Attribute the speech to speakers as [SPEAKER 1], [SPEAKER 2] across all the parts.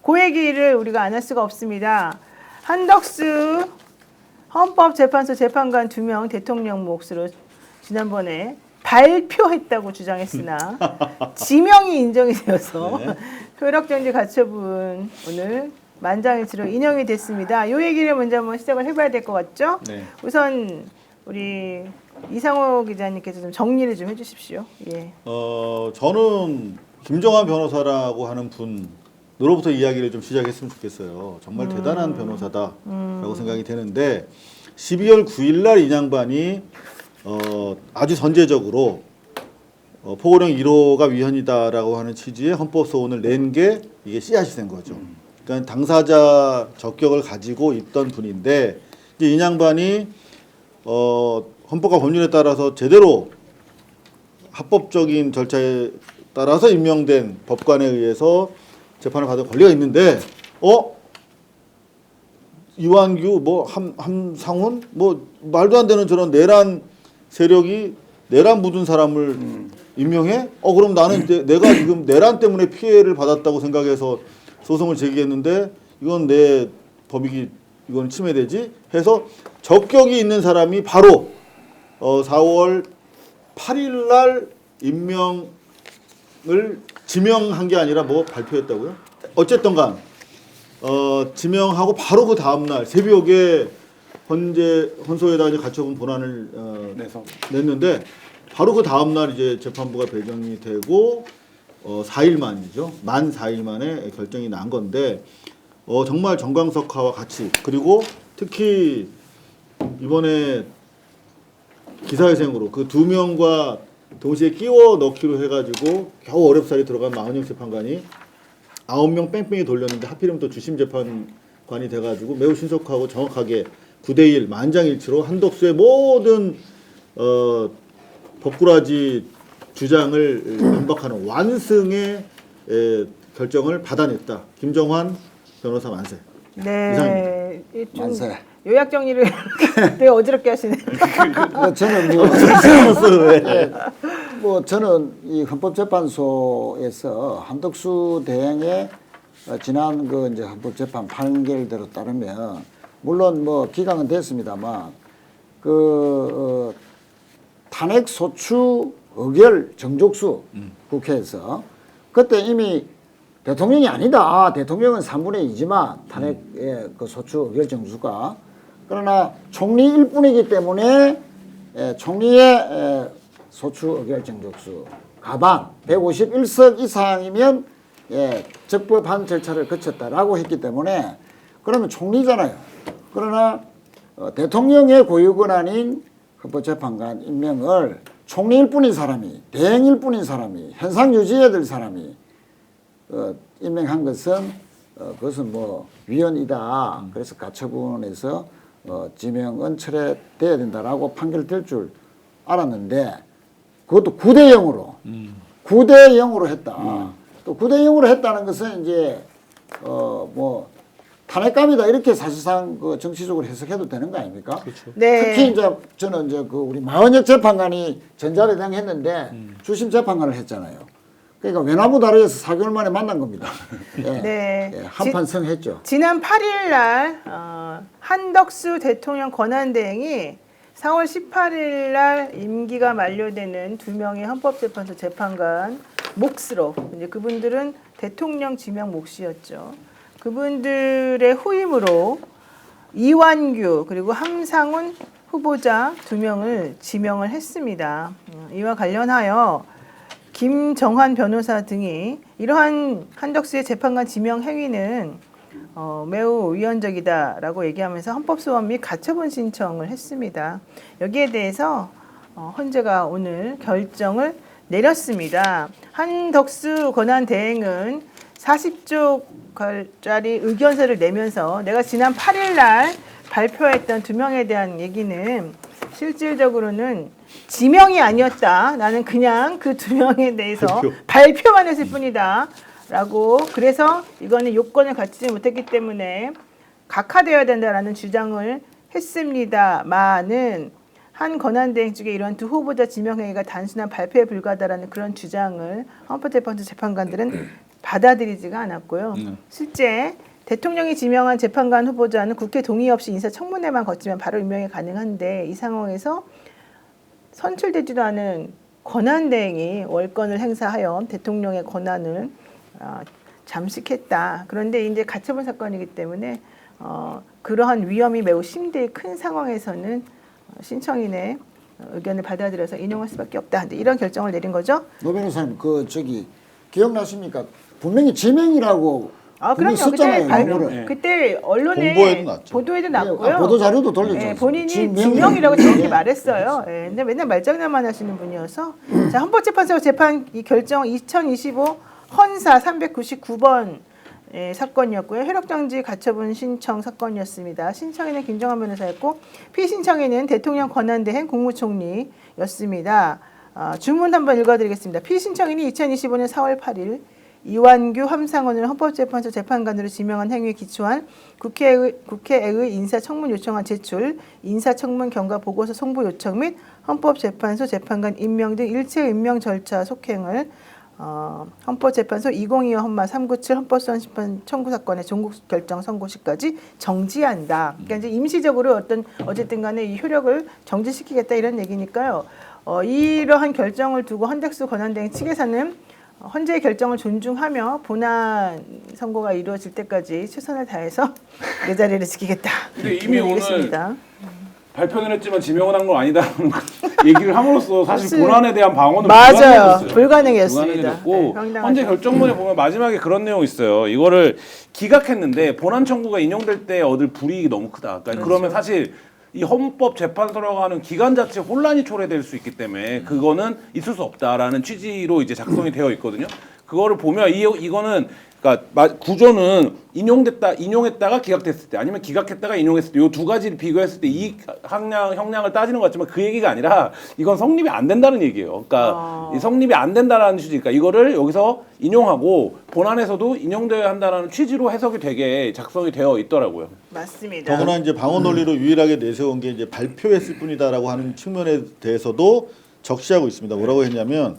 [SPEAKER 1] 그 얘기를 우리가 안 할 수가 없습니다. 한덕수 헌법재판소 재판관 2명 대통령 몫으로 지난번에 발표했다고 주장했으나 지명이 인정이 되어서
[SPEAKER 2] 네.
[SPEAKER 1] 효력정지 가처분 오늘 만장일치로 인용이 됐습니다. 이 얘기를 먼저 한번 시작을 해봐야 될 것 같죠?
[SPEAKER 2] 네.
[SPEAKER 1] 우선 우리 이상호 기자님께서 좀 정리를 좀 해주십시오. 예.
[SPEAKER 2] 저는 김정환 변호사라고 하는 분으로부터 이야기를 좀 시작했으면 좋겠어요. 정말 대단한 변호사다라고 생각이 되는데 12월 9일 날 이 양반이 아주 선제적으로 포고령 1호가 위헌이다라고 하는 취지의 헌법소원을 낸 게 이게 씨앗이 된 거죠. 그러니까 당사자 적격을 가지고 있던 분인데 이제 이 양반이 헌법과 법률에 따라서 제대로 합법적인 절차에 따라서 임명된 법관에 의해서 재판을 받을 권리가 있는데 이완규 뭐 함상훈 뭐 말도 안 되는 저런 내란 세력이 내란 묻은 사람을 임명해? 그럼 나는 내가 지금 내란 때문에 피해를 받았다고 생각해서 소송을 제기했는데 이건 내 법익이 이건 침해되지? 해서 적격이 있는 사람이 바로 4월 8일 날 지명한 게 아니라 뭐 발표했다고요? 어쨌든 간 지명하고 바로 그 다음 날 새벽에 헌소에다 이제 가처분 본안을 냈는데 바로 그 다음 날 이제 재판부가 배정이 되고 4일 만이죠. 만 4일 만에 결정이 난 건데 정말 정광석화와 같이 그리고 특히 이번에 기사회생으로 그 2명과 동시에 끼워 넣기로 해가지고 겨우 어렵사리 들어간 마은영 재판관이 9명 뺑뺑이 돌렸는데 하필이면 또 주심 재판관이 돼가지고 매우 신속하고 정확하게 9대1 만장일치로 한덕수의 모든 법꾸라지 주장을 반박하는 완승의 결정을 받아냈다. 김정환 변호사 만세.
[SPEAKER 1] 네. 좀
[SPEAKER 3] 만세.
[SPEAKER 1] 요약 정리를 되게 어지럽게 하시네.
[SPEAKER 3] 저는 이 헌법재판소에서 한덕수 대행의 지난 그 이제 헌법재판 판결대로 따르면 물론 뭐 기각은 됐습니다만 그 탄핵 소추 의결 정족수 국회에서 그때 이미 대통령이 아니다. 대통령은 3분의 2지만 탄핵의 그 소추 의결 정수가 그러나 총리일 뿐이기 때문에 총리의 소추 의결 정족수 가반 151석 이상이면 적법한 절차를 거쳤다라고 했기 때문에 그러면 총리잖아요. 그러나 대통령의 고유 권한인 헌법재판관 임명을 총리일 뿐인 사람이 대행일 뿐인 사람이 현상 유지해야 될 사람이 임명한 것은 그것은 뭐 위헌이다. 그래서 가처분에서 지명은 철회돼야 된다라고 판결될 줄 알았는데 그것도 9대 0으로 9대 0으로 했다. 또 9대 0으로 했다는 것은 이제 뭐 탄핵감이다 이렇게 사실상 그 정치적으로 해석해도 되는 거 아닙니까?
[SPEAKER 2] 그렇죠.
[SPEAKER 1] 네.
[SPEAKER 3] 특히 이제 저는 이제 그 우리 마은혁 재판관이 전자배당했는데 주심 재판관을 했잖아요. 그러니까 외나무 다리에서 4개월 만에 만난 겁니다.
[SPEAKER 1] 네.
[SPEAKER 3] 한판 승했죠.
[SPEAKER 1] 지난 8일 날 한덕수 대통령 권한대행이 4월 18일 날 임기가 만료되는 2명의 헌법재판소 재판관 몫으로 이제 그분들은 대통령 지명 몫이었죠. 그분들의 후임으로 이완규 그리고 함상훈 후보자 2명을 지명을 했습니다. 이와 관련하여 김정환 변호사 등이 이러한 한덕수의 재판관 지명 행위는 매우 위헌적이다라고 얘기하면서 헌법소원 및 가처분 신청을 했습니다. 여기에 대해서 헌재가 오늘 결정을 내렸습니다. 한덕수 권한대행은 40쪽짜리 의견서를 내면서 내가 지난 8일 날 발표했던 2명에 대한 얘기는 실질적으로는 지명이 아니었다. 나는 그냥 그 2명에 대해서 발표만 했을 뿐이다. 라고 그래서 이거는 요건을 갖추지 못했기 때문에 각하되어야 된다라는 주장을 했습니다만은 한 권한대행 측의 이러한 2 후보자 지명행위가 단순한 발표에 불과하다라는 그런 주장을 헌법재판소 재판관들은 받아들이지가 않았고요. 실제 대통령이 지명한 재판관 후보자는 국회 동의 없이 인사청문회만 거치면 바로 임명이 가능한데 이 상황에서 선출되지도 않은 권한대행이 월권을 행사하여 대통령의 권한을 잠식했다. 그런데 이제 가처분 사건이기 때문에 그러한 위험이 매우 심대히 큰 상황에서는 신청인의 의견을 받아들여서 인용할 수밖에 없다. 이런 결정을 내린 거죠.
[SPEAKER 3] 노 변호사님 기억나십니까? 분명히 지명이라고 분명히 썼잖아요.
[SPEAKER 1] 그때 언론에
[SPEAKER 2] 공보에도 났죠.
[SPEAKER 1] 보도에도 났고요.
[SPEAKER 3] 보도 자료도 돌렸죠.
[SPEAKER 1] 예, 본인이 지명이라고 정확히 말했어요. 예, 근데 맨날 말장난만 하시는 분이어서 자, 헌법재판소 재판 이 결정 2025 헌사 399번 사건이었고요. 혈액정지 가처분 신청 사건이었습니다. 신청인은 김정한 변호사였고 피신청인은 대통령 권한대행 국무총리였습니다. 주문 한번 읽어드리겠습니다. 피신청인이 2025년 4월 8일 이완규 함상원을 헌법재판소 재판관으로 지명한 행위에 기초한 국회의 인사청문 요청안 제출, 인사청문 경과 보고서 송부 요청 및 헌법재판소 재판관 임명 등 일체 임명 절차 속행을 헌법재판소 2025 헌마 397 헌법소원심판 청구 사건의 종국 결정 선고 시까지 정지한다. 그러니까 이제 임시적으로 어쨌든 간에 이 효력을 정지시키겠다 이런 얘기니까요. 이러한 결정을 두고 헌택수 권한대행 측에서는 헌재의 결정을 존중하며 본안 선고가 이루어질 때까지 최선을 다해서 내 자리를 지키겠다.
[SPEAKER 4] 근데 이미 오늘
[SPEAKER 1] 얘기했습니다.
[SPEAKER 4] 발표는 했지만 지명은 한 건 아니다라는 얘기를 함으로써 사실 본안에 대한 방어는
[SPEAKER 1] 맞아요.
[SPEAKER 4] 불가능했어요.
[SPEAKER 1] 불가능했습니다.
[SPEAKER 4] 불가능했고
[SPEAKER 1] 네,
[SPEAKER 4] 헌재 결정문에 보면 마지막에 그런 내용이 있어요. 이거를 기각했는데 본안 청구가 인용될 때 얻을 불이익이 너무 크다. 그러니까 그러면 사실 이 헌법재판소라고 하는 기관 자체 혼란이 초래될 수 있기 때문에 그거는 있을 수 없다라는 취지로 이제 작성이 되어 있거든요. 그거를 보면 이거는 그러니까 구조는 인용했다가 기각됐을 때 아니면 기각했다가 인용했을 때 이 두 가지를 비교했을 때 이 형량을 따지는 것 같지만 그 얘기가 아니라 이건 성립이 안 된다는 얘기예요. 그러니까 이 성립이 안 된다라는 취지니까 이거를 여기서 인용하고 본안에서도 인용되어야 한다라는 취지로 해석이 되게 작성이 되어 있더라고요.
[SPEAKER 1] 맞습니다.
[SPEAKER 2] 더구나 이제 방어 논리로 유일하게 내세운 게 이제 발표했을 뿐이다라고 하는 측면에 대해서도 적시하고 있습니다. 뭐라고 했냐면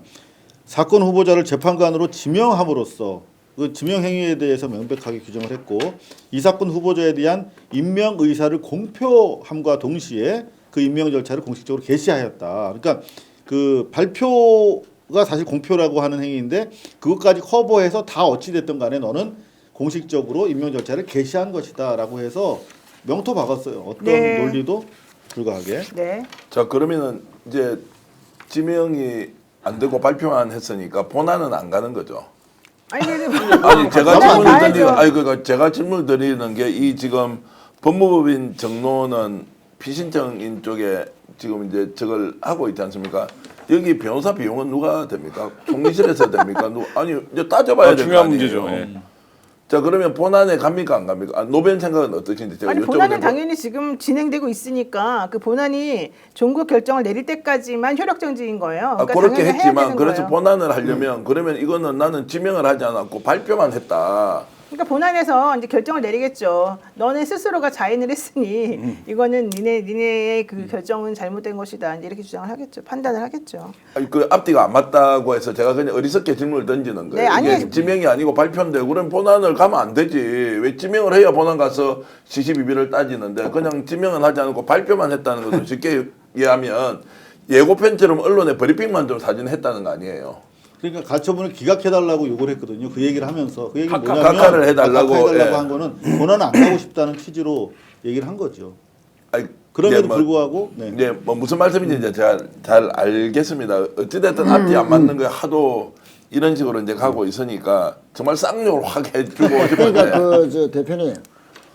[SPEAKER 2] 사건 후보자를 재판관으로 지명함으로써 그 지명 행위에 대해서 명백하게 규정을 했고 이 사건 후보자에 대한 임명 의사를 공표함과 동시에 그 임명 절차를 공식적으로 개시하였다. 그러니까 그 발표가 사실 공표라고 하는 행위인데 그것까지 커버해서 다 어찌 됐든 간에 너는 공식적으로 임명 절차를 개시한 것이다라고 해서 명토 박았어요. 어떤 논리도 불가하게.
[SPEAKER 1] 네.
[SPEAKER 5] 자 그러면은 이제 지명이 안 되고 발표만 했으니까 본안은 안 가는 거죠.
[SPEAKER 1] 아니
[SPEAKER 5] 제가 질문을 드리는 게 이 지금 법무법인 정로는 피신청인 쪽에 지금 이제 저걸 하고 있지 않습니까? 여기 변호사 비용은 누가 됩니까? 총리실에서 됩니까? 아니 이제 따져봐야 될 거
[SPEAKER 4] 중요한
[SPEAKER 5] 아니에요.
[SPEAKER 4] 문제죠. 예.
[SPEAKER 5] 자 그러면 본안에 갑니까 안 갑니까? 노변 생각은 어떠신지 제가
[SPEAKER 1] 아니
[SPEAKER 5] 여쭤보는
[SPEAKER 1] 본안은
[SPEAKER 5] 거.
[SPEAKER 1] 당연히 지금 진행되고 있으니까 그 본안이 종국 결정을 내릴 때까지만 효력정지인 거예요. 그러니까
[SPEAKER 5] 그렇게
[SPEAKER 1] 당연히 해야
[SPEAKER 5] 했지만
[SPEAKER 1] 되는
[SPEAKER 5] 그래서
[SPEAKER 1] 거예요.
[SPEAKER 5] 본안을 하려면 그러면 이거는 나는 지명을 하지 않았고 발표만 했다.
[SPEAKER 1] 그러니까 본안에서 이제 결정을 내리겠죠. 너네 스스로가 자인을 했으니 이거는 니네의 그 결정은 잘못된 것이다. 이제 이렇게 주장을 하겠죠. 판단을 하겠죠.
[SPEAKER 5] 아니, 그 앞뒤가 안 맞다고 해서 제가 그냥 어리석게 질문을 던지는 거예요.
[SPEAKER 1] 네, 아니,
[SPEAKER 5] 이게 지명이 아니고 발표인데 그럼 본안을 가면 안 되지. 왜 지명을 해야 본안 가서 시시비비를 따지는데 그냥 지명은 하지 않고 발표만 했다는 것은 쉽게 이해하면 예고편처럼 언론에 브리핑만 좀 사진을 했다는 거 아니에요.
[SPEAKER 2] 그러니까 가처분을 기각해달라고 요구를 했거든요. 그 얘기를 하면서 그 얘기는 뭐냐면
[SPEAKER 5] 각하를 해달라고, 예.
[SPEAKER 2] 한 거는 본안은 안 가고 싶다는 취지로 얘기를 한 거죠.
[SPEAKER 5] 아니,
[SPEAKER 2] 그럼에도
[SPEAKER 5] 예, 뭐,
[SPEAKER 2] 불구하고 네.
[SPEAKER 5] 네, 뭐 무슨 말씀인지 이제 제가 잘 알겠습니다. 어찌됐든 앞뒤 안 맞는 거 하도 이런 식으로 이제 가고 있으니까 정말 쌍욕을 확 해주고 싶은데.
[SPEAKER 3] 그러니까 저 대표님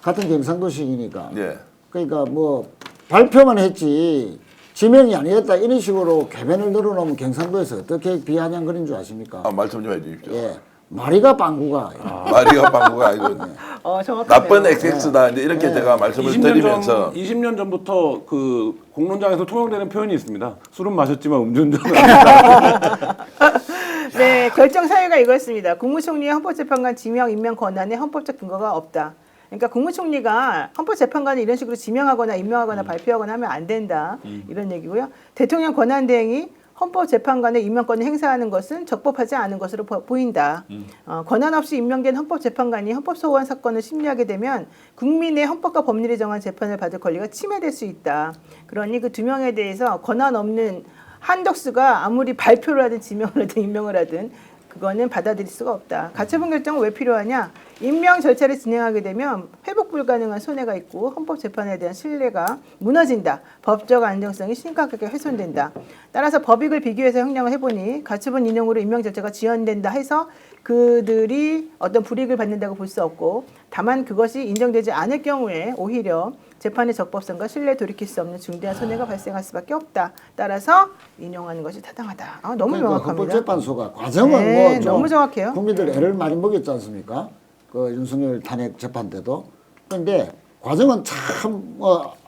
[SPEAKER 3] 같은 경상도식이니까.
[SPEAKER 5] 예.
[SPEAKER 3] 그러니까 뭐 발표만 했지 지명이 아니었다 이런 식으로 궤변을 늘어놓으면 경상도에서 어떻게 비아냥거리는 줄 아십니까?
[SPEAKER 5] 말씀 좀 해주십시오.
[SPEAKER 3] 예, 마리가 빵구가.
[SPEAKER 5] 마리가 방구가 아니고
[SPEAKER 1] 정확하네요.
[SPEAKER 5] 나쁜 XX다 이제 이렇게 제가 말씀을
[SPEAKER 4] 20년 전부터 그 공론장에서 통용되는 표현이 있습니다. 술은 마셨지만 음주운전은
[SPEAKER 1] 네, 결정 사유가 이거였습니다. 국무총리의 헌법재판관 지명 임명 권한에 헌법적 근거가 없다. 그러니까 국무총리가 헌법재판관을 이런 식으로 지명하거나 임명하거나 발표하거나 하면 안 된다. 이런 얘기고요. 대통령 권한대행이 헌법재판관의 임명권을 행사하는 것은 적법하지 않은 것으로 보인다. 권한 없이 임명된 헌법재판관이 헌법소원 사건을 심리하게 되면 국민의 헌법과 법률이 정한 재판을 받을 권리가 침해될 수 있다. 그러니 그 2명에 대해서 권한 없는 한덕수가 아무리 발표를 하든 지명을 하든 임명을 하든 그거는 받아들일 수가 없다. 가처분 결정은 왜 필요하냐? 임명 절차를 진행하게 되면 회복 불가능한 손해가 있고 헌법재판에 대한 신뢰가 무너진다. 법적 안정성이 심각하게 훼손된다. 따라서 법익을 비교해서 형량을 해보니 가처분 인용으로 임명 절차가 지연된다 해서 그들이 어떤 불이익을 받는다고 볼 수 없고 다만 그것이 인정되지 않을 경우에 오히려 재판의 적법성과 신뢰에 돌이킬 수 없는 중대한 손해가 발생할 수밖에 없다. 따라서 인용하는 것이 타당하다. 너무
[SPEAKER 3] 그러니까
[SPEAKER 1] 명확합니다.
[SPEAKER 3] 헌법재판소가 과정은
[SPEAKER 1] 네,
[SPEAKER 3] 뭐 좀
[SPEAKER 1] 너무 정확해요.
[SPEAKER 3] 국민들 애를 많이 먹였지 않습니까? 그 윤석열 탄핵 재판 때도. 그런데 과정은 참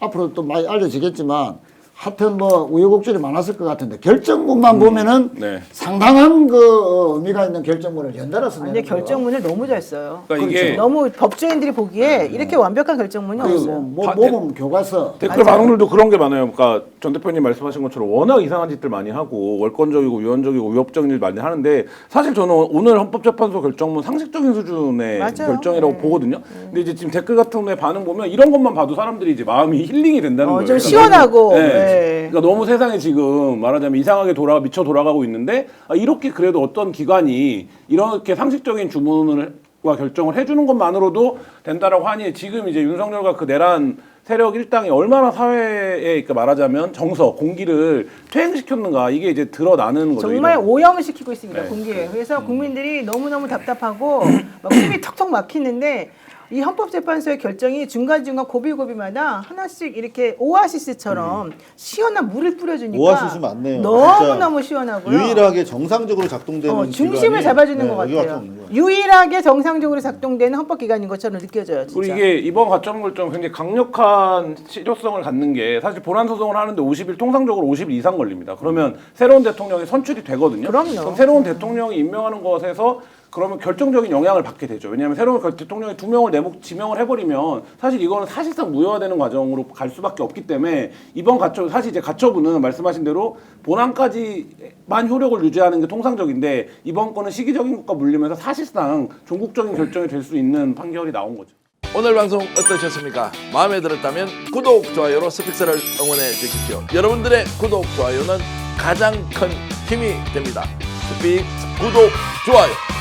[SPEAKER 3] 앞으로 또 많이 알려지겠지만 하여튼 뭐 우여곡절이 많았을 것 같은데 결정문만 보면은
[SPEAKER 4] 네.
[SPEAKER 3] 상당한 그 의미가 있는 결정문을 연달아서
[SPEAKER 1] 근데
[SPEAKER 3] 내는 거예요.
[SPEAKER 1] 결정문을 너무 잘 써요.
[SPEAKER 4] 그러니까 이게
[SPEAKER 1] 너무 법조인들이 보기에 이렇게 완벽한 결정문이
[SPEAKER 3] 그리고
[SPEAKER 1] 없어요.
[SPEAKER 3] 뭐 모범 교과서
[SPEAKER 4] 댓글 반응들도 그런 게 많아요. 그러니까 전 대표님 말씀하신 것처럼 워낙 이상한 짓들 많이 하고 월권적이고 위헌적이고 위협적인 일 많이 하는데 사실 저는 오늘 헌법재판소 결정문 상식적인 수준의
[SPEAKER 1] 맞아요.
[SPEAKER 4] 결정이라고
[SPEAKER 1] 네.
[SPEAKER 4] 보거든요. 근데 이제 지금 댓글 같은 데 반응 보면 이런 것만 봐도 사람들이 이제 마음이 힐링이 된다는 거예요.
[SPEAKER 1] 좀
[SPEAKER 4] 그러니까
[SPEAKER 1] 시원하고.
[SPEAKER 4] 너무, 네.
[SPEAKER 1] 네.
[SPEAKER 4] 그러니까 너무 세상이 지금 말하자면 이상하게 미쳐 돌아가고 있는데 이렇게 그래도 어떤 기관이 이렇게 상식적인 주문을 과 결정을 해주는 것만으로도 된다라고 하니 지금 이제 윤석열과 그 내란 세력 일당이 얼마나 사회에 그러니까 말하자면 정서, 공기를 퇴행시켰는가 이게 이제 드러나는 거죠.
[SPEAKER 1] 정말
[SPEAKER 4] 이런.
[SPEAKER 1] 오염을 시키고 있습니다.
[SPEAKER 4] 네.
[SPEAKER 1] 공기에. 그래서 국민들이 너무너무 답답하고 막 숨이 턱턱 막히는데 이 헌법재판소의 결정이 중간중간 고비고비마다 하나씩 이렇게 오아시스처럼 시원한 물을 뿌려주니까
[SPEAKER 2] 오아시스 맞네요.
[SPEAKER 1] 너무너무 시원하고요.
[SPEAKER 2] 유일하게 정상적으로 작동되는
[SPEAKER 1] 중심을
[SPEAKER 2] 기관이,
[SPEAKER 1] 잡아주는 것
[SPEAKER 2] 여기밖에
[SPEAKER 1] 같아요.
[SPEAKER 2] 없는 거예요.
[SPEAKER 1] 유일하게 정상적으로 작동되는 헌법기관인 것처럼 느껴져요. 진짜.
[SPEAKER 4] 그리고 이게 이번 가처분 결정 굉장히 강력한 실효성을 갖는 게 사실 본안 소송을 하는데 50일 통상적으로 50일 이상 걸립니다. 그러면 새로운 대통령이 선출이 되거든요.
[SPEAKER 1] 그럼요.
[SPEAKER 4] 그럼 새로운 대통령이 임명하는 것에서 그러면 결정적인 영향을 받게 되죠. 왜냐하면 새로운 대통령이 2명을 지명을 해버리면 사실 이거는 사실상 무효화되는 과정으로 갈 수밖에 없기 때문에 이번 가처분 사실 이제 가처분은 말씀하신 대로 본안까지만 효력을 유지하는 게 통상적인데 이번 건은 시기적인 것과 물리면서 사실상 종국적인 결정이 될 수 있는 판결이 나온 거죠.
[SPEAKER 5] 오늘 방송 어떠셨습니까? 마음에 들었다면 구독, 좋아요로 스픽스를 응원해 주십시오. 여러분들의 구독, 좋아요는 가장 큰 힘이 됩니다. 스픽스 구독, 좋아요